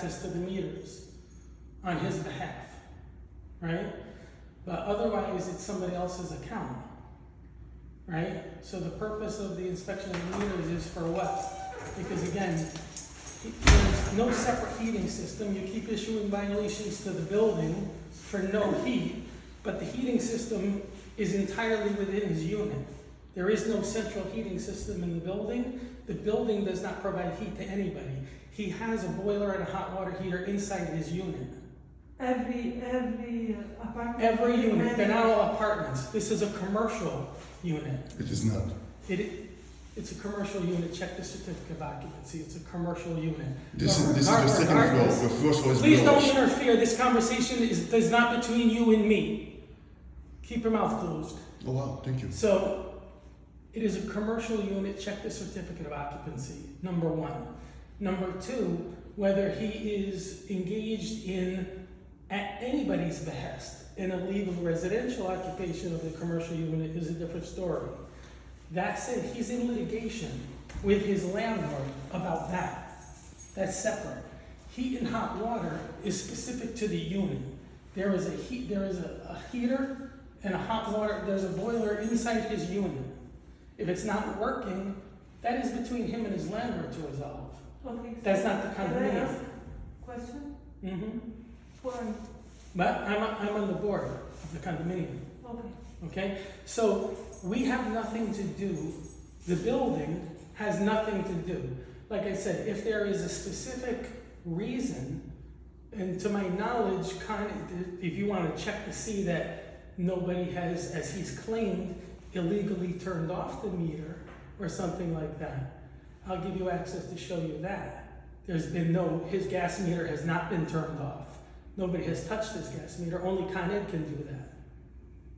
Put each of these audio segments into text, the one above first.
access to the meters on his behalf, right? But otherwise, it's somebody else's account, right? So the purpose of the inspection of the meters is for what? Because again, there's no separate heating system. You keep issuing violations to the building for no heat, but the heating system is entirely within his unit. There is no central heating system in the building. The building does not provide heat to anybody. He has a boiler and a hot water heater inside his unit. Every apartment? Every unit. They're not all apartments. This is a commercial unit. It is not. It's a commercial unit. Check the certificate of occupancy. It's a commercial unit. This is the second floor. The first floor is Please below don't us. interfere. This conversation is not between you and me. Keep your mouth closed. Oh wow, thank you. So, it is a commercial unit. Check the certificate of occupancy, number one. Number two, whether he is engaged in, at anybody's behest, an illegal residential occupation of the commercial unit is a different story. That said, he's in litigation with his landlord about that. That's separate. Heat and hot water is specific to the unit. There is a heater and a hot water, there's a boiler inside his unit. If it's not working, that is between him and his landlord to resolve. Okay. That's not the Can I condominium. ask a question? Mm-hmm. Why? But I'm on the board of the condominium. Okay. Okay, so we have nothing to do, the building has nothing to do. Like I said, if there is a specific reason, and to my knowledge, if you want to check to see that nobody has, as he's claimed, illegally turned off the meter or something like that, I'll give you access to show you that. There's been his gas meter has not been turned off. Nobody has touched his gas meter, only Con Ed can do that,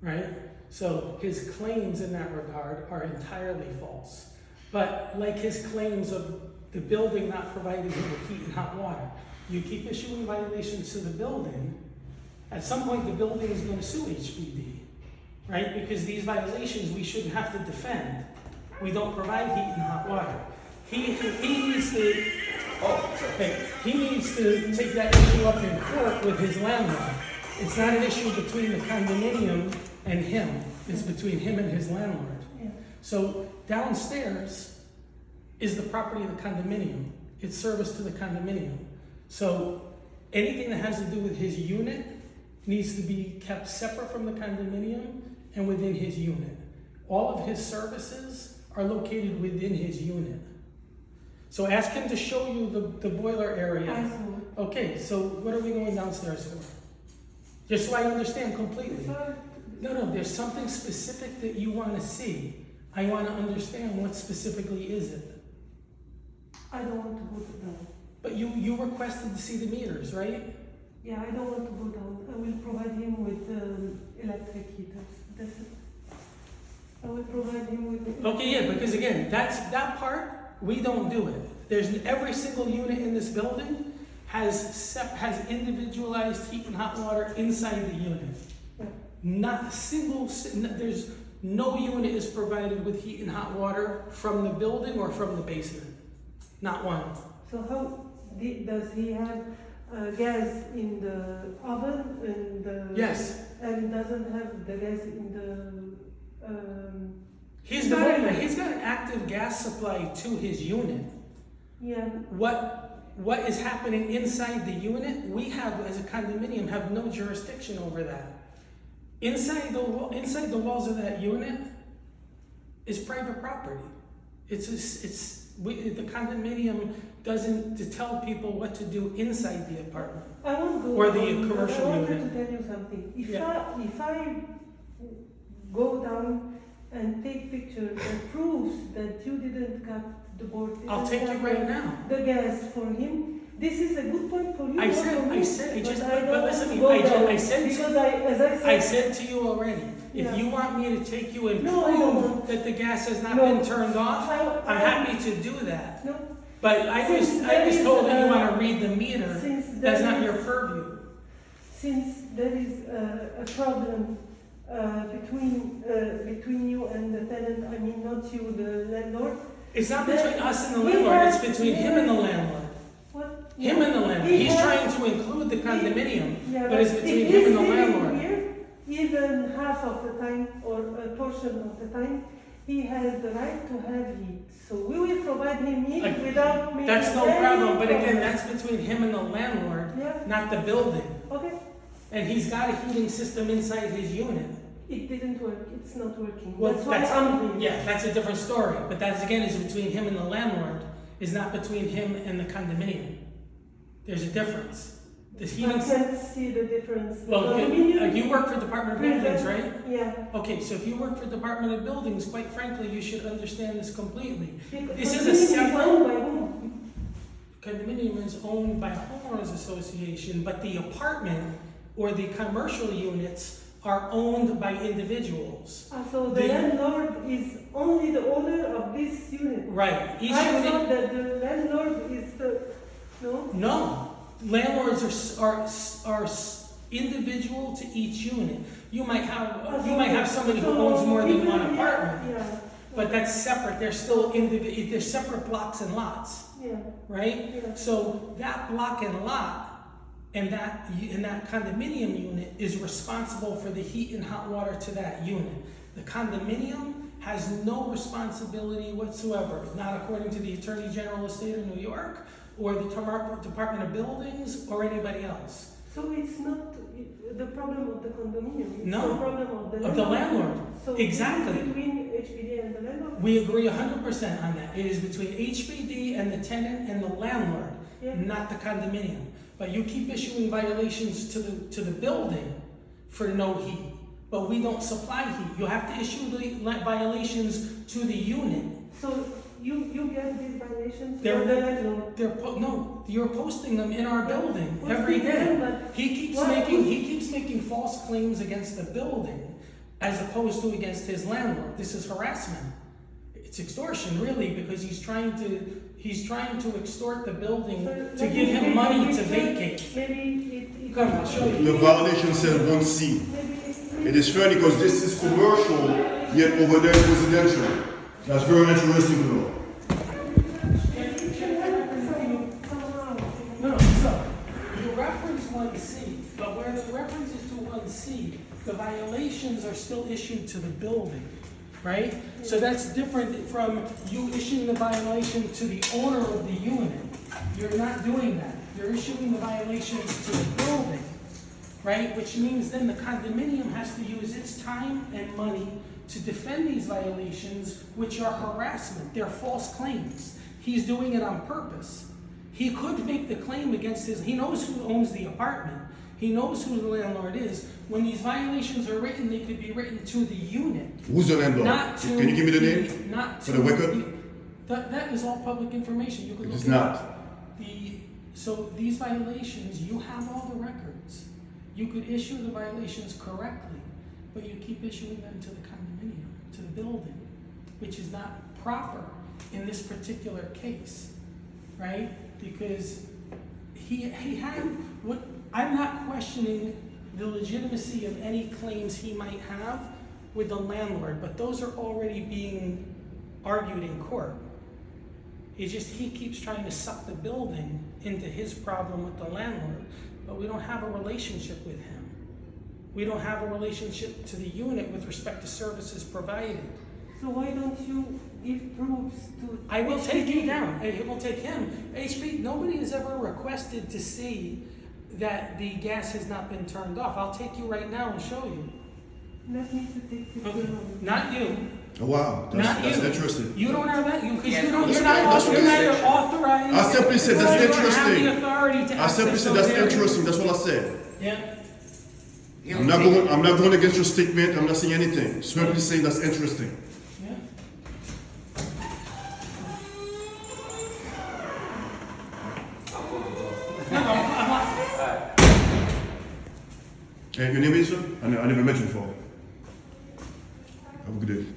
right? So his claims in that regard are entirely false. But like his claims of the building not providing him with heat and hot water, you keep issuing violations to the building, at some point the building is going to sue HPD, right? Because these violations we shouldn't have to defend. We don't provide heat and hot water. He needs to, he needs to take that issue up in court with his landlord. It's not an issue between the condominium and him. It's between him and his landlord. Yeah. So downstairs is the property of the condominium. It's service to the condominium. So anything that has to do with his unit needs to be kept separate from the condominium and within his unit. All of his services are located within his unit. So ask him to show you the boiler area. I saw. Okay, so what are we going downstairs for? Just so I understand completely. No, there's something specific that you want to see. I want to understand what specifically is it. I don't want to go down. But you requested to see the meters, right? Yeah, I don't want to go down. I will provide him with electric heaters. That's it. I will provide him with. Okay, yeah, because again, that part, we don't do it. There's every single unit in this building has individualized heat and hot water inside the unit. Yeah. Not a single, there's no unit is provided with heat and hot water from the building or from the basement. Not one. So how does he have gas in the oven and Yes. and doesn't have the gas in the He's got an active gas supply to his unit. yeah. What is happening inside the unit, we have, as a condominium, have no jurisdiction over that. Inside the walls of that unit is private property. The condominium doesn't to tell people what to do inside the apartment. I won't go Or the down, but commercial I wanted unit. to tell you something. Yeah. If I go down and take pictures that proves that you didn't cut the board, I'll take it right now. the gas for him. This is a good point for you. I not said- for me, I said- I just- but but I don't listen want to to me, go down I said to- because as I said, I said to you already, if Yeah. you want me to take you and No, I don't prove want- that the gas has not No. been turned off, I'm I- happy to do that. no, But I was told that you want to read the meter. since That's there not is- your purview. Since there is a problem between you and the tenant, I mean not you, the landlord. It's not Then between us and the we landlord, have- it's between him and the landlord. What? Him and the landlord. He He's has- trying to include the condominium, Yeah, but it's if between he's him and the living landlord. Here, even half of the time or a portion of the time, he has the right to have heat. So we will provide him heat Like, without making That's no any problem, but again, problem. that's between him and the landlord, Yeah, not the building. okay. And he's got a heating system inside his unit. It didn't work. It's not working. Well, that's why that's- I'm here. Yeah, that's a different story, but that's again is between him and the landlord, is not between him and the condominium. There's a difference. The I heating, can't see the difference. The well, condominium- you work for Department of Buildings, right? Yeah. Okay, so if you work for Department of Buildings, quite frankly, you should understand this completely. Because This is a condominium separate- owned by whom? Condominium is owned by a homeowners association, but the apartment or the commercial units are owned by individuals. So the The- landlord is only the owner of this unit. Right, each I unit, thought that the landlord is the, no? no, landlords are individual to each unit. You might have somebody who owns more than one apartment, Yeah, but that's separate, they're still they're separate blocks and lots, yeah, right? yeah. So that block and lot and that condominium unit is responsible for the heat and hot water to that unit. The condominium has no responsibility whatsoever, not according to the Attorney General of the State of New York or the Department of Buildings or anybody else. So it's not the problem of the condominium, it's No, the problem of the landlord. Of the landlord, So exactly. it's between HPD and the landlord? We agree 100% on that. It is between HPD and the tenant and the landlord, Yeah. not the condominium. But you keep issuing violations to the building for no heat, but we don't supply heat. You have to issue the violations to the unit. So you get these violations They're- for the landlord? No, you're posting them in our building Posting every day. them, but He keeps making false claims against the building as opposed to against his landlord. This is harassment. It's extortion, really, because he's trying to extort the building So to let give me him take money a to picture. vacate. Maybe it Come, I'll show you. The violation says 1C. It is fair because this is commercial, yet over there is residential. That's very interesting to know. No, so, you reference 1C, but where the reference is to 1C, the violations are still issued to the building, right? So that's different from you issuing the violation to the owner of the unit. You're not doing that. You're issuing the violations to the building, right? Which means then the condominium has to use its time and money to defend these violations, which are harassment. They're false claims. He's doing it on purpose. He could make the claim against he knows who owns the apartment. He knows who the landlord is. When these violations are written, they could be written to the unit. Who's the landlord? Not to. Can you give me the name? Not to. For the record? That is all public information. You can It look is it not. up. So these violations, you have all the records. You could issue the violations correctly, but you keep issuing them to the condominium, to the building, which is not proper in this particular case, right? Because he had what I'm not questioning the legitimacy of any claims he might have with the landlord, but those are already being argued in court. It's just he keeps trying to suck the building into his problem with the landlord, but we don't have a relationship with him. We don't have a relationship to the unit with respect to services provided. So why don't you give proofs to I will take HPD? you down, and it will take him. HP, nobody has ever requested to see that the gas has not been turned off. I'll take you right now and show you. Let me to take picture Okay. of it. Not you. Oh, wow, Not that's you. interesting. You don't have that, because Yeah, you don't, that's you're not, that's you're okay. neither authorized. I simply said that's You don't have interesting. the authority to I simply access said those that's areas. interesting. That's what I said. Yeah, I'm not going against your statement. I'm not saying anything. Simply saying that's interesting. yeah. And your name is, sir? I never met you before. Have a good day.